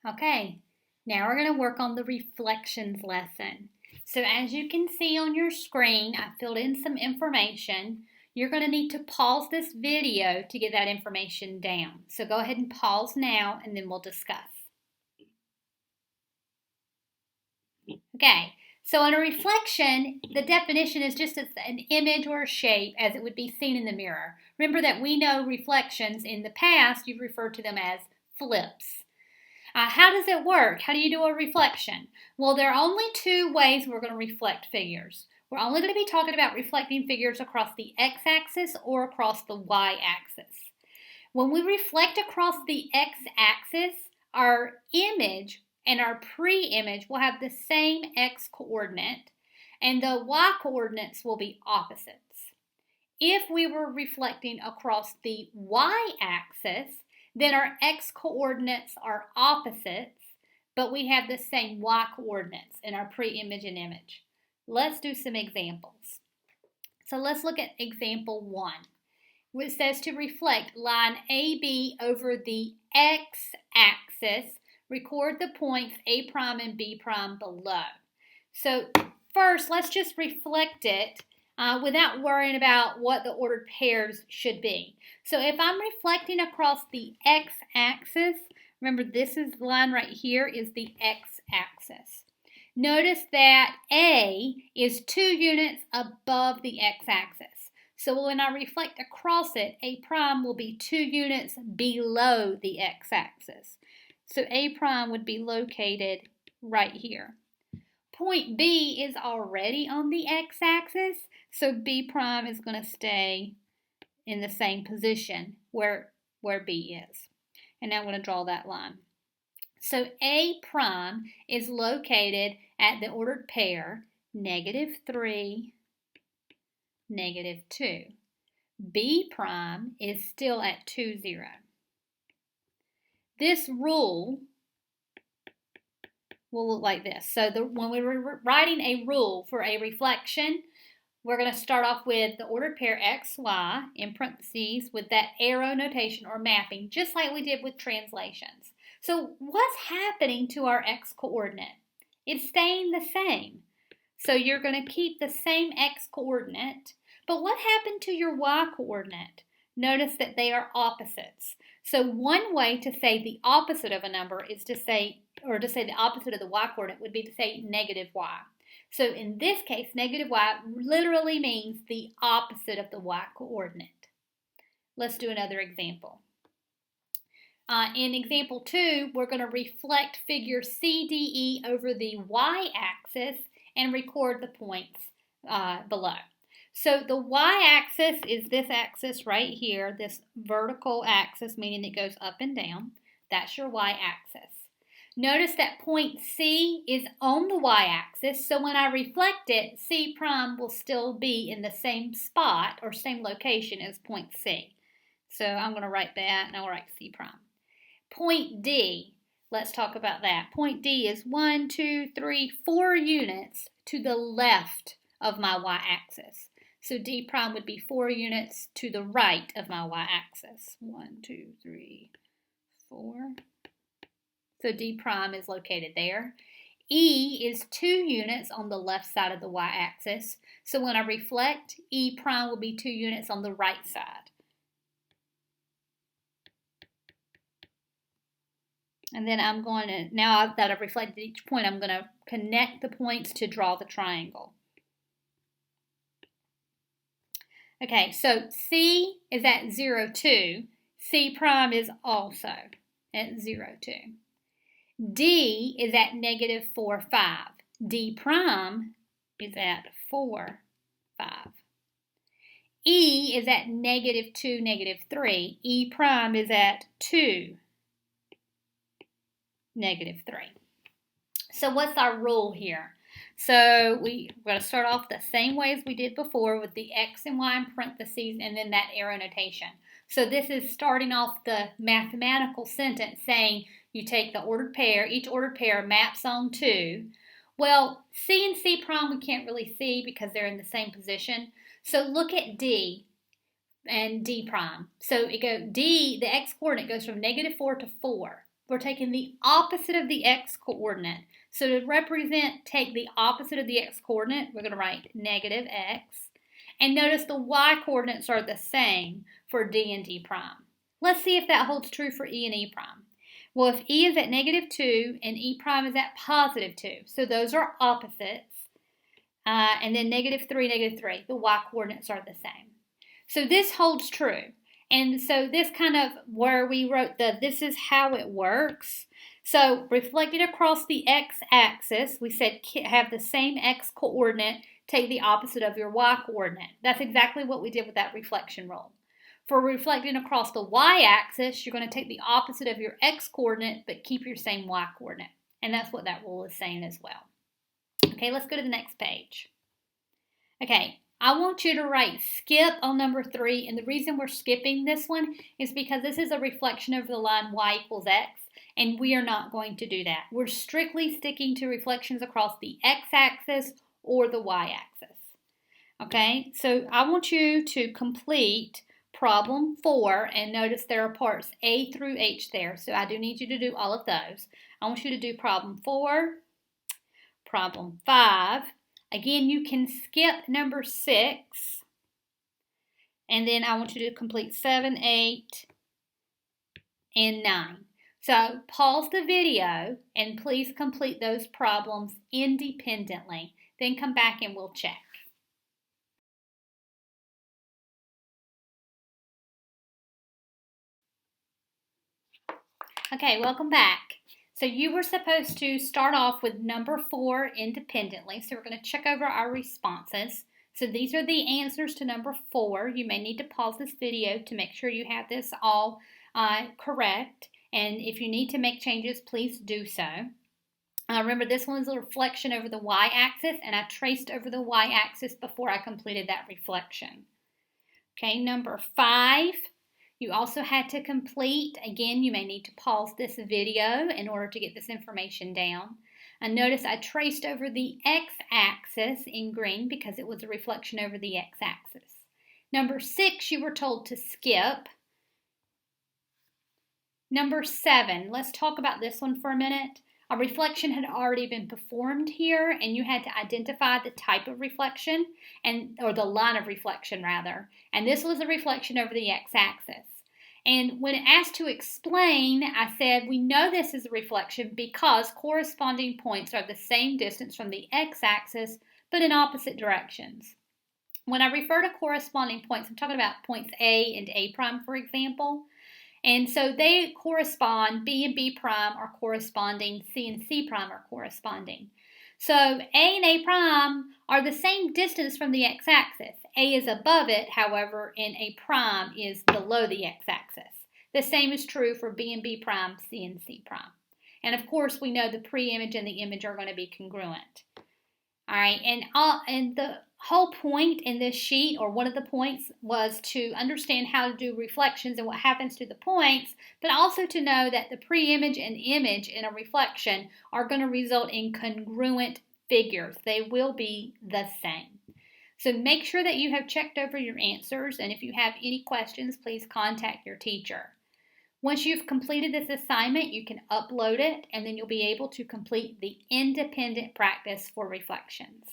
Okay, now we're going to work on the reflections lesson. So as you can see on your screen, I filled in some information. You're going to need to pause this video to get that information down. So go ahead and pause now and then we'll discuss. Okay, so in a reflection, the definition is just an image or a shape as it would be seen in the mirror. Remember that we know reflections in the past, you've referred to them as flips. How does it work? How do you do a reflection? Well, there are only two ways we're going to reflect figures. We're only going to be talking about reflecting figures across the x-axis or across the y-axis. When we reflect across the x-axis, our image and our pre-image will have the same x-coordinate, and the y-coordinates will be opposites. If we were reflecting across the y-axis, then our x-coordinates are opposites, but we have the same y-coordinates in our pre-image and image. Let's do some examples. So let's look at example 1, which says to reflect line AB over the x-axis, record the points A' and B' below. So first, let's just reflect it without worrying about what the ordered pairs should be. So if I'm reflecting across the x-axis, remember this is the line right here is the x-axis. Notice that A is 2 units above the x-axis. So when I reflect across it, A' will be 2 units below the x-axis. So A' would be located right here. Point B is already on the x-axis, so B' is going to stay in the same position where B is. And now I'm going to draw that line. So A' is located at the ordered pair -3, -2. B' is still at 2, 0. This rule will look like this. So when we were writing a rule for a reflection, we're going to start off with the ordered pair x, y in parentheses with that arrow notation or mapping, just like we did with translations. So what's happening to our x coordinate? It's staying the same. So you're going to keep the same x coordinate, but what happened to your y coordinate? Notice that they are opposites. So one way to say the opposite of a number is to say the opposite of the y coordinate would be to say -y. So in this case, -y literally means the opposite of the y coordinate. Let's do another example. In example 2, we're going to reflect figure CDE over the y-axis and record the points below. So the y-axis is this axis right here, this vertical axis, meaning it goes up and down. That's your y-axis. Notice that point C is on the y-axis, so when I reflect it, C' will still be in the same spot or same location as point C. So I'm going to write that, and I'll write C'. Point D, let's talk about that. Point D is 1, 2, 3, 4 units to the left of my y-axis. So D' would be 4 units to the right of my y-axis. 1, 2, 3, 4. So D' is located there. E is 2 units on the left side of the y-axis. So when I reflect, E' will be 2 units on the right side. And then I'm going to, now that I've reflected each point, I'm going to connect the points to draw the triangle. Okay, so C is at 0, 2. C' is also at 0, 2. D is at -4, 5. D' is at 4, 5. E is at -2, -3. E' is at 2, -3. So what's our rule here? So we're going to start off the same way as we did before with the x and y in parentheses and then that arrow notation. So this is starting off the mathematical sentence saying you take the ordered pair, each ordered pair maps on 2. Well, C and C' we can't really see because they're in the same position. So look at D and D'. So D, the x coordinate goes from -4 to 4. we're taking the opposite of the x-coordinate. So to represent, take the opposite of the x-coordinate, we're going to write negative x. And notice the y-coordinates are the same for D and D prime. Let's see if that holds true for E and E prime. Well, if E is at negative 2 and E prime is at positive 2, so those are opposites. And then negative 3, the y-coordinates are the same. So this holds true. And so this kind of where we wrote this is how it works. So reflected across the x-axis, we said have the same x-coordinate, take the opposite of your y-coordinate. That's exactly what we did with that reflection rule. For reflecting across the y-axis, you're going to take the opposite of your x-coordinate, but keep your same y-coordinate. And that's what that rule is saying as well. Okay, let's go to the next page. Okay, I want you to write skip on number 3, and the reason we're skipping this one is because this is a reflection over the line y equals x, and we are not going to do that. We're strictly sticking to reflections across the x-axis or the y-axis. Okay, so I want you to complete problem 4, and notice there are parts A through H there, so I do need you to do all of those. I want you to do problem 4, problem 5. Again, you can skip number 6, and then I want you to complete 7, 8, and 9. So pause the video and please complete those problems independently. Then come back and we'll check. Okay, welcome back. So you were supposed to start off with number 4 independently. So we're going to check over our responses. So these are the answers to number 4. You may need to pause this video to make sure you have this all correct. And if you need to make changes, please do so. Remember, this one is a reflection over the y-axis, and I traced over the y-axis before I completed that reflection. Okay, number 5. You also had to complete, again, you may need to pause this video in order to get this information down. And notice I traced over the x-axis in green because it was a reflection over the x-axis. Number 6, you were told to skip. Number 7, let's talk about this one for a minute. A reflection had already been performed here, and you had to identify the type of reflection, or the line of reflection rather. And this was a reflection over the x-axis. And when asked to explain, I said we know this is a reflection because corresponding points are the same distance from the x-axis, but in opposite directions. When I refer to corresponding points, I'm talking about points A and A prime, for example. And so they correspond, B and B prime are corresponding, C and C prime are corresponding. So A and A prime are the same distance from the x-axis. A is above it, however, and A prime is below the x-axis. The same is true for B and B prime, C and C prime. And of course, we know the pre-image and the image are going to be congruent. All right, and the whole point in this sheet, or one of the points, was to understand how to do reflections and what happens to the points, but also to know that the pre-image and image in a reflection are going to result in congruent figures. They will be the same. So make sure that you have checked over your answers, and if you have any questions, please contact your teacher. Once you've completed this assignment, you can upload it, and then you'll be able to complete the independent practice for reflections.